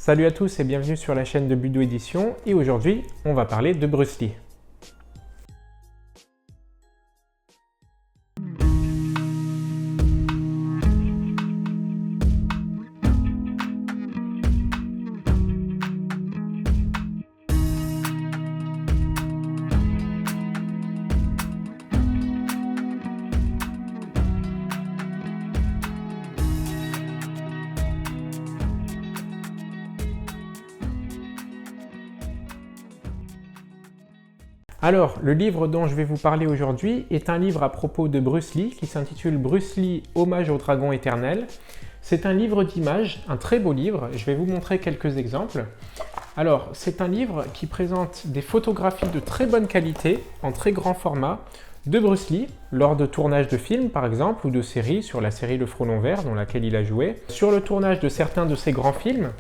Salut à tous et bienvenue sur la chaîne de Budo Édition et aujourd'hui on va parler de Bruce Lee. Alors, le livre dont je vais vous parler aujourd'hui est un livre à propos de Bruce Lee qui s'intitule Bruce Lee, Hommage au Dragon Éternel. C'est un livre d'images, un très beau livre, je vais vous montrer quelques exemples. Alors, c'est un livre qui présente des photographies de très bonne qualité, en très grand format, de Bruce Lee, lors de tournages de films par exemple, ou de séries, sur la série Le Frelon Vert, dans laquelle il a joué, sur le tournage de certains de ses grands films,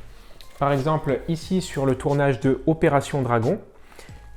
par exemple ici sur le tournage de Opération Dragon.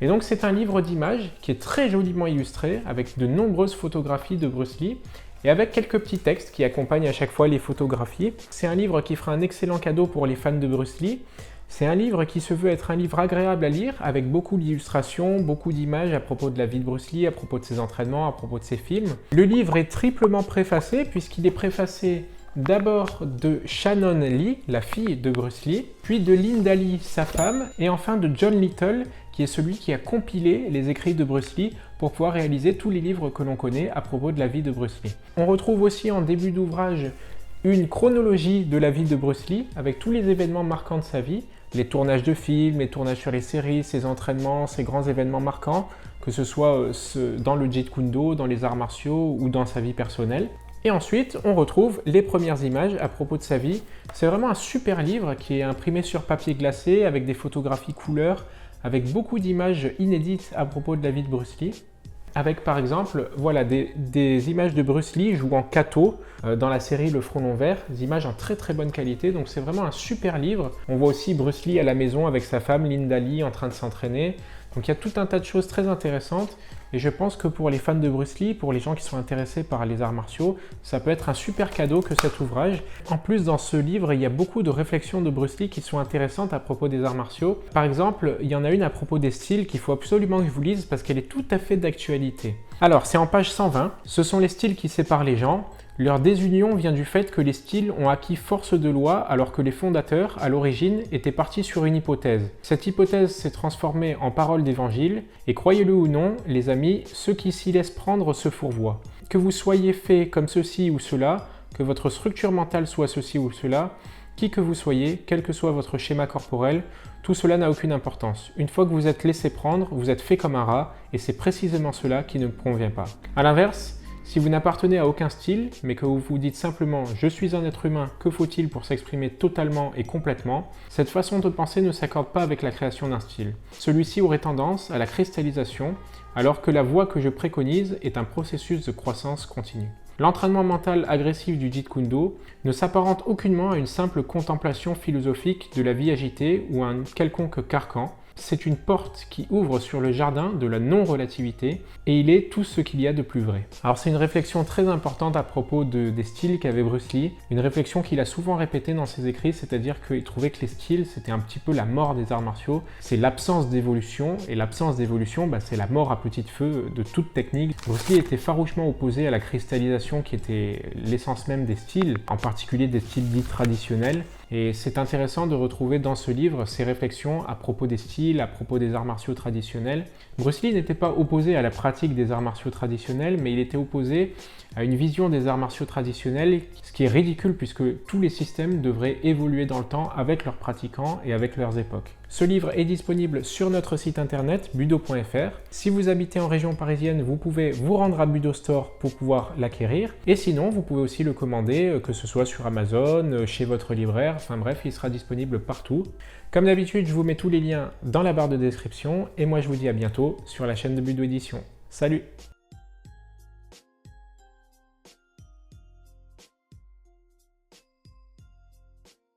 Et donc c'est un livre d'images qui est très joliment illustré avec de nombreuses photographies de Bruce Lee et avec quelques petits textes qui accompagnent à chaque fois les photographies. C'est un livre qui fera un excellent cadeau pour les fans de Bruce Lee. C'est un livre qui se veut être un livre agréable à lire avec beaucoup d'illustrations, beaucoup d'images à propos de la vie de Bruce Lee, à propos de ses entraînements, à propos de ses films. Le livre est triplement préfacé puisqu'il est préfacé d'abord de Shannon Lee, la fille de Bruce Lee, puis de Linda Lee, sa femme, et enfin de John Little, qui est celui qui a compilé les écrits de Bruce Lee pour pouvoir réaliser tous les livres que l'on connaît à propos de la vie de Bruce Lee. On retrouve aussi en début d'ouvrage une chronologie de la vie de Bruce Lee avec tous les événements marquants de sa vie, les tournages de films, les tournages sur les séries, ses entraînements, ses grands événements marquants, que ce soit dans le Jeet Kune Do, dans les arts martiaux ou dans sa vie personnelle. Et ensuite, on retrouve les premières images à propos de sa vie. C'est vraiment un super livre qui est imprimé sur papier glacé avec des photographies couleurs, avec beaucoup d'images inédites à propos de la vie de Bruce Lee. Avec par exemple, voilà, des images de Bruce Lee jouant Kato dans la série Le Frelon Vert, des images en très très bonne qualité, donc c'est vraiment un super livre. On voit aussi Bruce Lee à la maison avec sa femme Linda Lee en train de s'entraîner. Donc il y a tout un tas de choses très intéressantes et je pense que pour les fans de Bruce Lee, pour les gens qui sont intéressés par les arts martiaux, ça peut être un super cadeau que cet ouvrage. En plus, dans ce livre, il y a beaucoup de réflexions de Bruce Lee qui sont intéressantes à propos des arts martiaux. Par exemple, il y en a une à propos des styles qu'il faut absolument que je vous lise parce qu'elle est tout à fait d'actualité. Alors, c'est en page 120. Ce sont les styles qui séparent les gens. Leur désunion vient du fait que les styles ont acquis force de loi alors que les fondateurs, à l'origine, étaient partis sur une hypothèse. Cette hypothèse s'est transformée en parole d'évangile et croyez-le ou non, les amis, ceux qui s'y laissent prendre se fourvoient. Que vous soyez fait comme ceci ou cela, que votre structure mentale soit ceci ou cela, qui que vous soyez, quel que soit votre schéma corporel, tout cela n'a aucune importance. Une fois que vous êtes laissé prendre, vous êtes fait comme un rat et c'est précisément cela qui ne me convient pas. A l'inverse, si vous n'appartenez à aucun style, mais que vous vous dites simplement « je suis un être humain, que faut-il pour s'exprimer totalement et complètement ?» cette façon de penser ne s'accorde pas avec la création d'un style. Celui-ci aurait tendance à la cristallisation, alors que la voie que je préconise est un processus de croissance continue. L'entraînement mental agressif du Jeet Kune Do ne s'apparente aucunement à une simple contemplation philosophique de la vie agitée ou à un quelconque carcan. C'est une porte qui ouvre sur le jardin de la non-relativité et il est tout ce qu'il y a de plus vrai. Alors c'est une réflexion très importante à propos des styles qu'avait Bruce Lee, une réflexion qu'il a souvent répétée dans ses écrits, c'est-à-dire qu'il trouvait que les styles c'était un petit peu la mort des arts martiaux, c'est l'absence d'évolution et l'absence d'évolution c'est la mort à petit feu de toute technique. Bruce Lee était farouchement opposé à la cristallisation qui était l'essence même des styles, en particulier des styles dits traditionnels. Et c'est intéressant de retrouver dans ce livre ces réflexions à propos des styles, à propos des arts martiaux traditionnels. Bruce Lee n'était pas opposé à la pratique des arts martiaux traditionnels, mais il était opposé à une vision des arts martiaux traditionnels, ce qui est ridicule puisque tous les systèmes devraient évoluer dans le temps avec leurs pratiquants et avec leurs époques. Ce livre est disponible sur notre site internet budo.fr. Si vous habitez en région parisienne, vous pouvez vous rendre à Budo Store pour pouvoir l'acquérir. Et sinon, vous pouvez aussi le commander, que ce soit sur Amazon, chez votre libraire, enfin bref, il sera disponible partout. Comme d'habitude, je vous mets tous les liens dans la barre de description et moi je vous dis à bientôt sur la chaîne de Budo Édition. Salut!